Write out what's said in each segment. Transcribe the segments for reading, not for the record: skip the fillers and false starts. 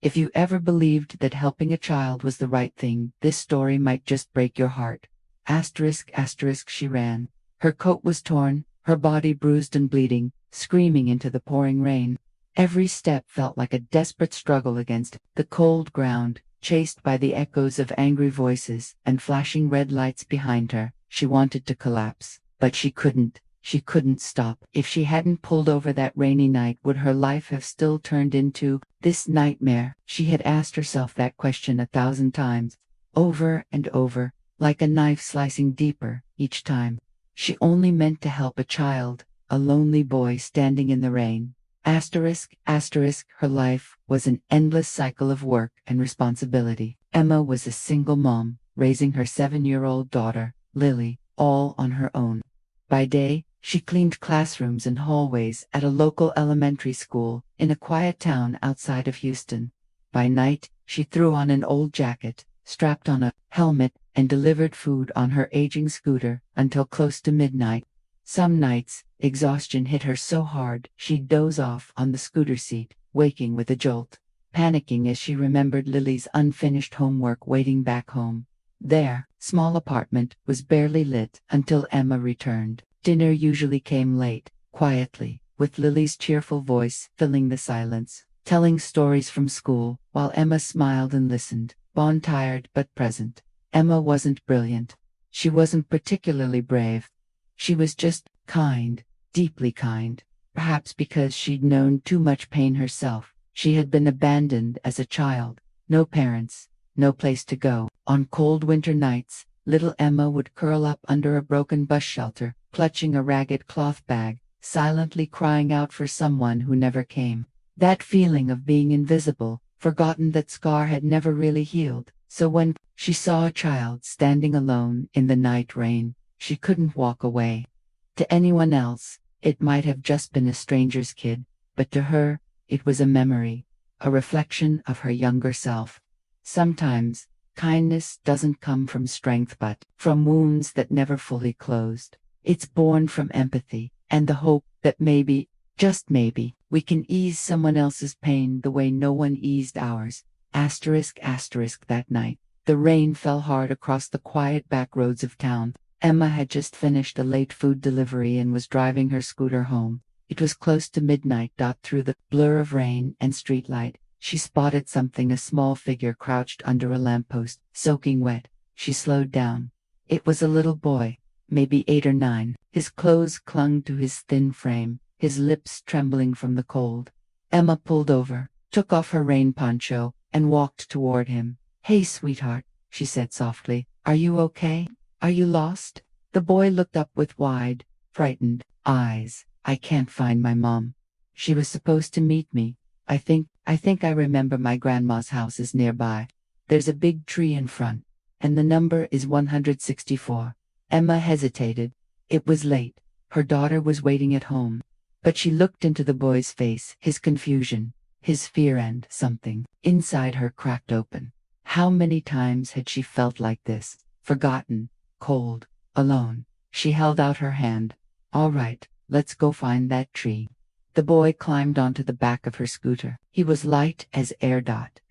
If you ever believed that helping a child was the right thing, this story might just break your heart. Asterisk, asterisk, she ran. Her coat was torn, her body bruised and bleeding, screaming into the pouring rain. Every step felt like a desperate struggle against the cold ground, chased by the echoes of angry voices and flashing red lights behind her. She wanted to collapse, but she couldn't. She couldn't stop. If she hadn't pulled over that rainy night, would her life have still turned into this nightmare? She had asked herself that question 1,000 times, over and over, like a knife slicing deeper each time. She only meant to help a child, a lonely boy standing in the rain. Asterisk, asterisk, her life was an endless cycle of work and responsibility. Emma was a single mom, raising her 7-year-old daughter, Lily, all on her own. By day, she cleaned classrooms and hallways at a local elementary school in a quiet town outside of Houston. By night, she threw on an old jacket, strapped on a helmet, and delivered food on her aging scooter until close to midnight. Some nights, exhaustion hit her so hard she'd doze off on the scooter seat, waking with a jolt, panicking as she remembered Lily's unfinished homework waiting back home. Their small apartment was barely lit until Emma returned. Dinner usually came late, quietly, with Lily's cheerful voice filling the silence, telling stories from school, while Emma smiled and listened, bone-tired but present. Emma wasn't brilliant. She wasn't particularly brave. She was just kind, deeply kind. Perhaps because she'd known too much pain herself. She had been abandoned as a child. No parents, no place to go. On cold winter nights, little Emma would curl up under a broken bus shelter, clutching a ragged cloth bag, silently crying out for someone who never came. That feeling of being invisible, forgotten, that scar had never really healed. So when she saw a child standing alone in the night rain, she couldn't walk away. To anyone else, it might have just been a stranger's kid, but to her, it was a memory, a reflection of her younger self. Sometimes, kindness doesn't come from strength but from wounds that never fully closed. It's born from empathy and the hope that maybe, just maybe, we can ease someone else's pain the way no one eased ours. Asterisk, asterisk, that night, the rain fell hard across the quiet back roads of town. Emma had just finished a late food delivery and was driving her scooter home. It was close to midnight. Through the blur of rain and streetlight, she spotted something, a small figure crouched under a lamppost, soaking wet. She slowed down. It was a little boy, maybe 8 or 9. His clothes clung to his thin frame, his lips trembling from the cold. Emma pulled over, took off her rain poncho, and walked toward him. "Hey, sweetheart," she said softly. "Are you okay? Are you lost?" The boy looked up with wide, frightened eyes. "I can't find my mom. She was supposed to meet me. I think I remember my grandma's house is nearby. There's a big tree in front, and the number is 164. Emma hesitated. It was late. Her daughter was waiting at home. But she looked into the boy's face, his confusion, his fear, and something inside her cracked open. How many times had she felt like this? Forgotten, cold, alone. She held out her hand. "All right, let's go find that tree." The boy climbed onto the back of her scooter. He was light as air.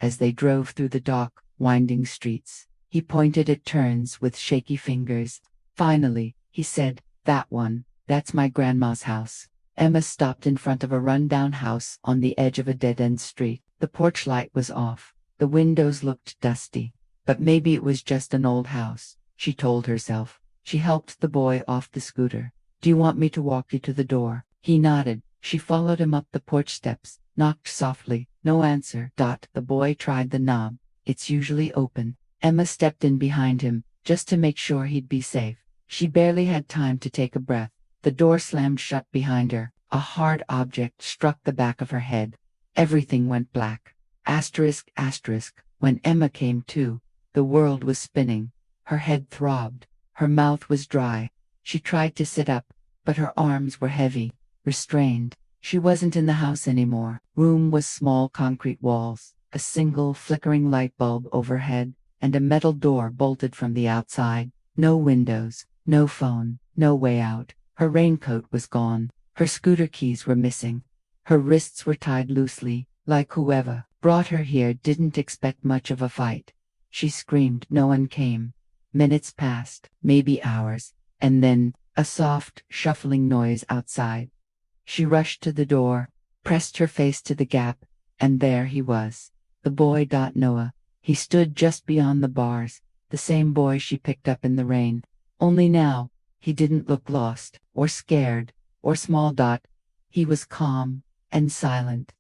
As they drove through the dark, winding streets, he pointed at turns with shaky fingers. Finally, he said, "That one, that's my grandma's house." Emma stopped in front of a run-down house on the edge of a dead-end street. The porch light was off. The windows looked dusty. But maybe it was just an old house, she told herself. She helped the boy off the scooter. "Do you want me to walk you to the door?" He nodded. She followed him up the porch steps, knocked softly. No answer. The boy tried the knob. "It's usually open." Emma stepped in behind him, just to make sure he'd be safe. She barely had time to take a breath. The door slammed shut behind her. A hard object struck the back of her head. Everything went black. Asterisk, asterisk. When Emma came to, the world was spinning. Her head throbbed. Her mouth was dry. She tried to sit up, but her arms were heavy, restrained. She wasn't in the house anymore. Room was small concrete walls, a single flickering light bulb overhead, and a metal door bolted from the outside. No windows, no phone, no way out. Her raincoat was gone. Her scooter keys were missing. Her wrists were tied loosely, Like whoever brought her here didn't expect much of a fight. She screamed. No one came. Minutes passed, maybe hours, and then a soft, shuffling noise outside. She rushed to the door, pressed her face to the gap, and there he was. The boy. Noah. He stood just beyond the bars, the same boy she picked up in the rain. Only now, he didn't look lost, or scared, or small. He was calm and silent.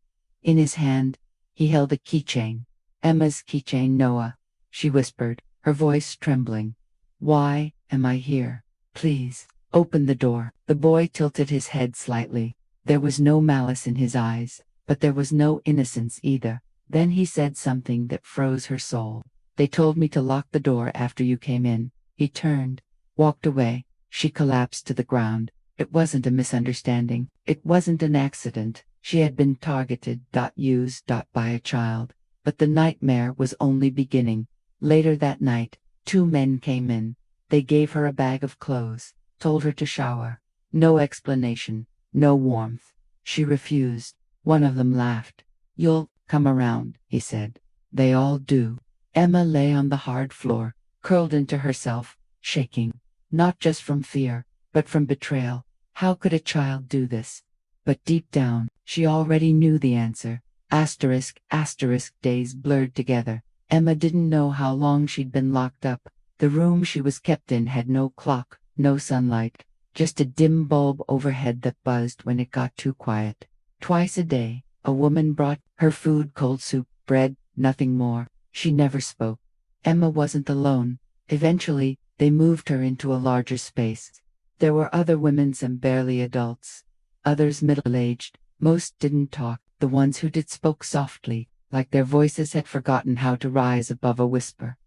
In his hand, he held a keychain. Emma's keychain. Noah, she whispered, her voice trembling. Why am I here? Please, open the door. The boy tilted his head slightly. There was no malice in his eyes, but there was no innocence either. Then he said something that froze her soul. They told me to lock the door after you came in. He turned, walked away. She collapsed to the ground. It wasn't a misunderstanding. It wasn't an accident. She had been targeted. Used by a child. But the nightmare was only beginning. Later that night, 2 men came in. They gave her a bag of clothes, told her to shower. No explanation, no warmth. She refused. One of them laughed. You'll come around, he said. They all do. Emma lay on the hard floor, curled into herself, shaking, not just from fear, but from betrayal. How could a child do this? But deep down, she already knew the answer. Asterisk, days blurred together. Emma didn't know how long she'd been locked up. The room she was kept in had no clock, no sunlight, just a dim bulb overhead that buzzed when it got too quiet. Twice a day, a woman brought her food, cold soup, bread, nothing more. She never spoke. Emma wasn't alone. Eventually, they moved her into a larger space. There were other women, some barely adults, others middle-aged. Most didn't talk. The ones who did spoke softly, like their voices had forgotten how to rise above a whisper.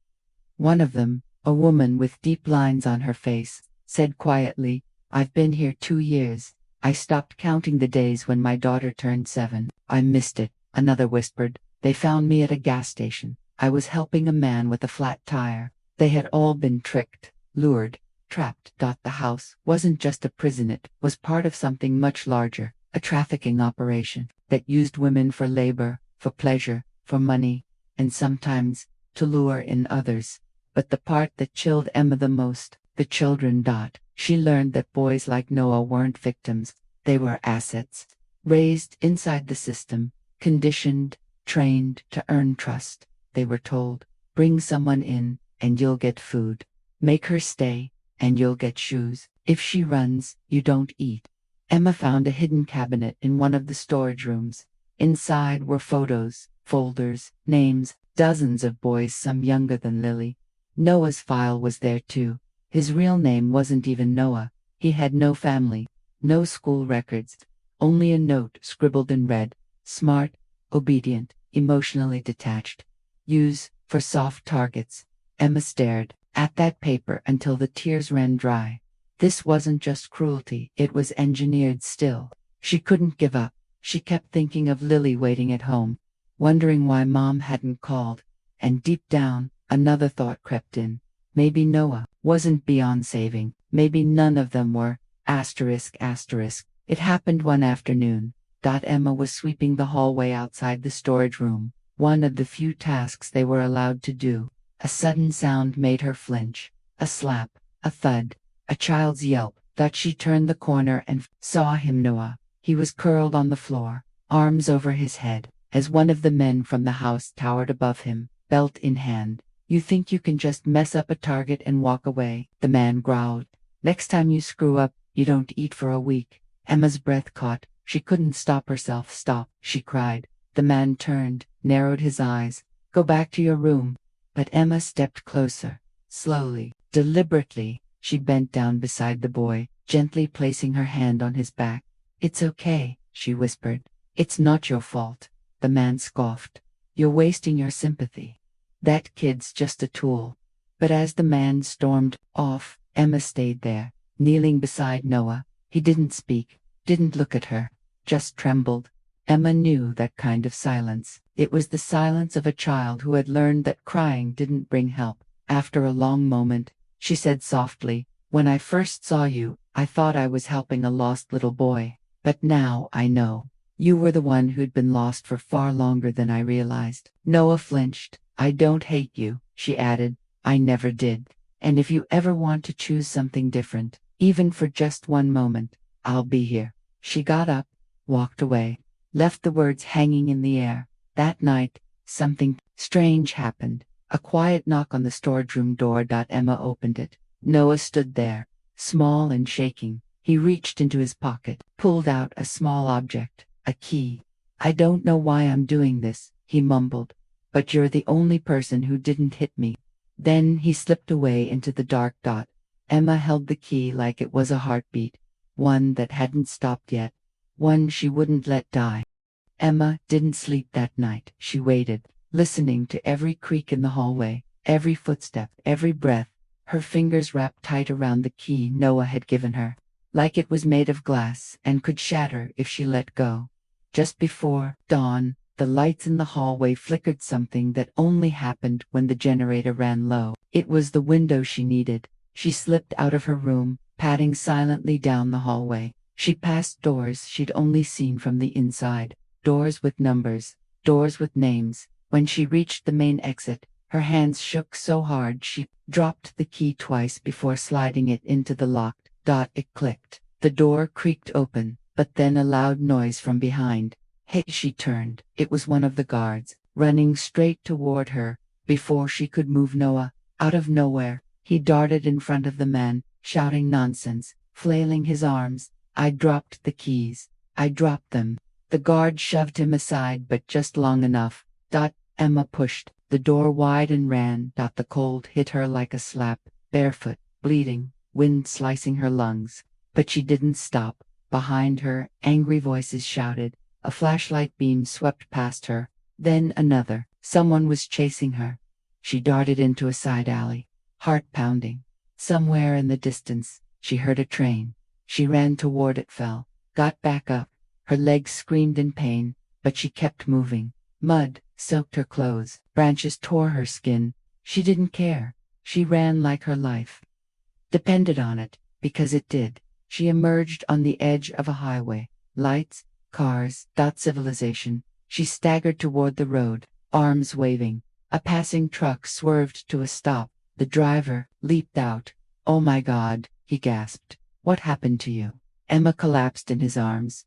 One of them, a woman with deep lines on her face, said quietly, I've been here 2 years. I stopped counting the days when my daughter turned 7. I missed it. Another whispered, they found me at a gas station. I was helping a man with a flat tire. They had all been tricked, lured, trapped. The house wasn't just a prison, it was part of something much larger, a trafficking operation that used women for labor, for pleasure, for money, and sometimes to lure in others. But the part that chilled Emma the most, the children. She learned that boys like Noah weren't victims, they were assets, raised inside the system, conditioned, trained to earn trust. They were told, bring someone in, and you'll get food. Make her stay, and you'll get shoes. If she runs, you don't eat. Emma found a hidden cabinet in one of the storage rooms. Inside were photos, folders, names, dozens of boys, some younger than Lily. Noah's file was there too. His real name wasn't even Noah. He had no family, no school records, only a note scribbled in red. Smart, obedient, emotionally detached. Use for soft targets. Emma stared at that paper until the tears ran dry. This wasn't just cruelty, it was engineered. Still, she couldn't give up. She kept thinking of Lily waiting at home, wondering why Mom hadn't called. And deep down, another thought crept in. Maybe Noah wasn't beyond saving. Maybe none of them were. Asterisk. It happened one afternoon. Emma was sweeping the hallway outside the storage room, one of the few tasks they were allowed to do. A sudden sound made her flinch. A slap, a thud, a child's yelp. She turned the corner and saw him. Noah. He was curled on the floor, arms over his head, as one of the men from the house towered above him, belt in hand. You think you can just mess up a target and walk away? The man growled. Next time you screw up, you don't eat for a week. Emma's breath caught. She couldn't stop herself. Stop, she cried. The man turned, narrowed his eyes. Go back to your room. But Emma stepped closer. Slowly, deliberately, she bent down beside the boy, gently placing her hand on his back. It's okay, she whispered. It's not your fault. The man scoffed. You're wasting your sympathy. That kid's just a tool. But as the man stormed off, Emma stayed there, kneeling beside Noah. He didn't speak, didn't look at her, just trembled. Emma knew that kind of silence. It was the silence of a child who had learned that crying didn't bring help. After a long moment, she said softly, when I first saw you, I thought I was helping a lost little boy. But now I know. You were the one who'd been lost for far longer than I realized. Noah flinched. I don't hate you, she added. I never did. And if you ever want to choose something different, even for just one moment, I'll be here. She got up, walked away, left the words hanging in the air. That night, something strange happened. A quiet knock on the storeroom door. Emma opened it. Noah stood there, small and shaking. He reached into his pocket, pulled out a small object, a key. I don't know why I'm doing this, he mumbled, but you're the only person who didn't hit me. Then he slipped away into the dark. Emma held the key like it was a heartbeat, one that hadn't stopped yet, one she wouldn't let die. Emma didn't sleep that night. She waited, listening to every creak in the hallway, every footstep, every breath, her fingers wrapped tight around the key Noah had given her, like it was made of glass and could shatter if she let go. Just before dawn, the lights in the hallway flickered, something that only happened when the generator ran low. It was the window she needed. She slipped out of her room, padding silently down the hallway. She passed doors she'd only seen from the inside, doors with numbers, doors with names. When she reached the main exit, her hands shook so hard she dropped the key twice before sliding it into the lock. It clicked. The door creaked open, but then a loud noise from behind. Hey, she turned. It was one of the guards, running straight toward her. Before she could move, Noah, out of nowhere, he darted in front of the man, shouting nonsense, flailing his arms. I dropped the keys. I dropped them. The guard shoved him aside, but just long enough. Emma pushed the door wide and ran. The cold hit her like a slap, barefoot, bleeding, wind slicing her lungs. But she didn't stop. Behind her, angry voices shouted. A flashlight beam swept past her, then another. Someone was chasing her. She darted into a side alley, heart pounding. Somewhere in the distance, she heard a train. She ran toward it, fell, got back up. Her legs screamed in pain, but she kept moving. Mud soaked her clothes, branches tore her skin. She didn't care. She ran like her life depended on it, because it did. She emerged on the edge of a highway. Lights, cars, civilization. She staggered toward the road, arms waving. A passing truck swerved to a stop. The driver leaped out. Oh my God, he gasped. What happened to you? Emma collapsed in his arms.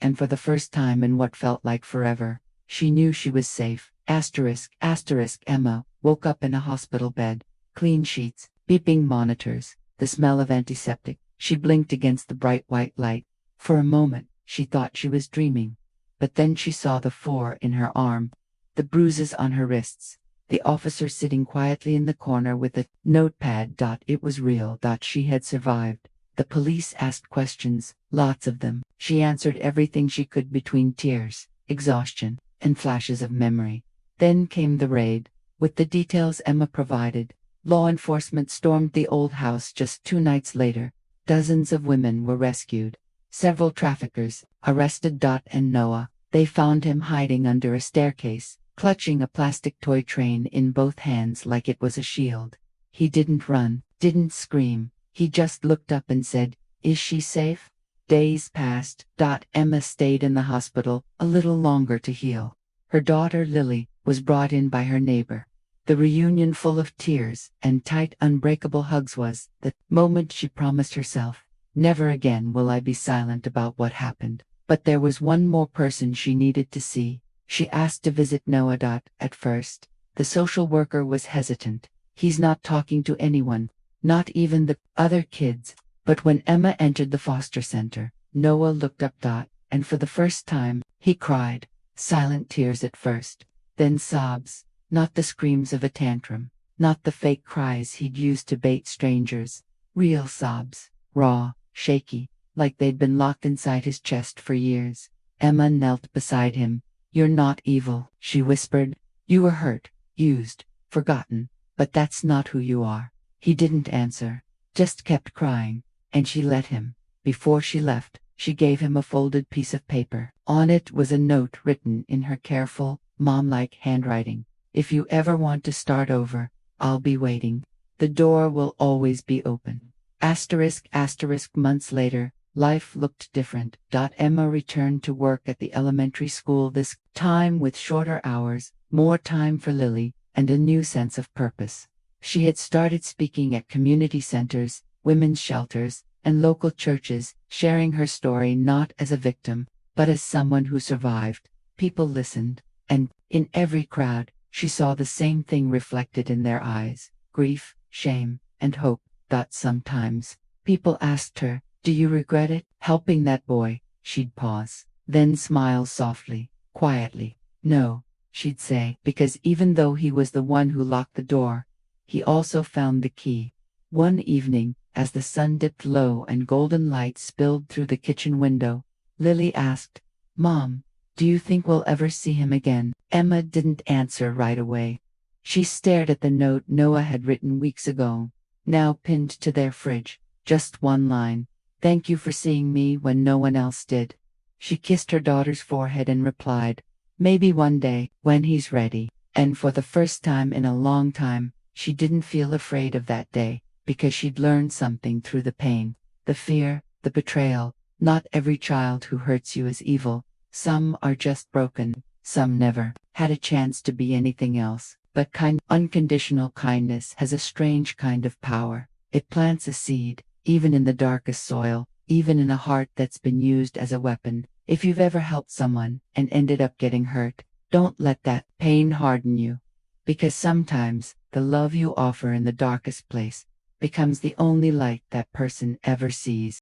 And for the first time in what felt like forever, she knew she was safe. Emma woke up in a hospital bed. Clean sheets, beeping monitors, the smell of antiseptic. She blinked against the bright white light. For a moment, she thought she was dreaming. But then she saw the 4 in her arm, the bruises on her wrists, the officer sitting quietly in the corner with a notepad. It was real. She had survived. The police asked questions, lots of them. She answered everything she could between tears, exhaustion, and flashes of memory. Then came the raid. With the details Emma provided, law enforcement stormed the old house just 2 nights later. Dozens of women were rescued. Several traffickers arrested. And Noah, they found him hiding under a staircase, clutching a plastic toy train in both hands like it was a shield. He didn't run, didn't scream. He just looked up and said, "Is she safe?" Days passed. Emma stayed in the hospital a little longer to heal. Her daughter Lily was brought in by her neighbor. The reunion, full of tears and tight, unbreakable hugs, was the moment she promised herself. Never again will I be silent about what happened. But there was one more person she needed to see. She asked to visit Noah. At first, the social worker was hesitant. He's not talking to anyone, not even the other kids. But when Emma entered the foster center, Noah looked up. And for the first time, he cried. Silent tears at first, then sobs. Not the screams of a tantrum, not the fake cries he'd used to bait strangers. Real sobs, raw, shaky, like they'd been locked inside his chest for years. Emma knelt beside him. "You're not evil," she whispered. "You were hurt, used, forgotten, but that's not who you are." He didn't answer, just kept crying, and she let him. Before she left, she gave him a folded piece of paper. On it was a note written in her careful, mom-like handwriting. "If you ever want to start over, I'll be waiting. The door will always be open." Months later, Life looked different. Emma returned to work at the elementary school, this time with shorter hours, more time for Lily, and a new sense of purpose. She had started speaking at community centers, women's shelters, and local churches, sharing her story not as a victim, but as someone who survived. People listened, and, in every crowd, she saw the same thing reflected in their eyes: grief, shame, and hope. Sometimes, people asked her, "Do you regret it, helping that boy?" She'd pause, then smile softly, quietly. "No," she'd say, because even though he was the one who locked the door, he also found the key. One evening, as the sun dipped low and golden light spilled through the kitchen window, Lily asked, "Mom, do you think we'll ever see him again?" Emma didn't answer right away. She stared at the note Noah had written weeks ago, now pinned to their fridge. Just one line: "Thank you for seeing me when no one else did." She kissed her daughter's forehead and replied, "Maybe one day, when he's ready." And for the first time in a long time, she didn't feel afraid of that day, because she'd learned something through the pain, the fear, the betrayal. Not every child who hurts you is evil. Some are just broken. Some never had a chance to be anything else. But unconditional kindness has a strange kind of power. It plants a seed, even in the darkest soil, even in a heart that's been used as a weapon. If you've ever helped someone and ended up getting hurt, don't let that pain harden you. Because sometimes, the love you offer in the darkest place becomes the only light that person ever sees.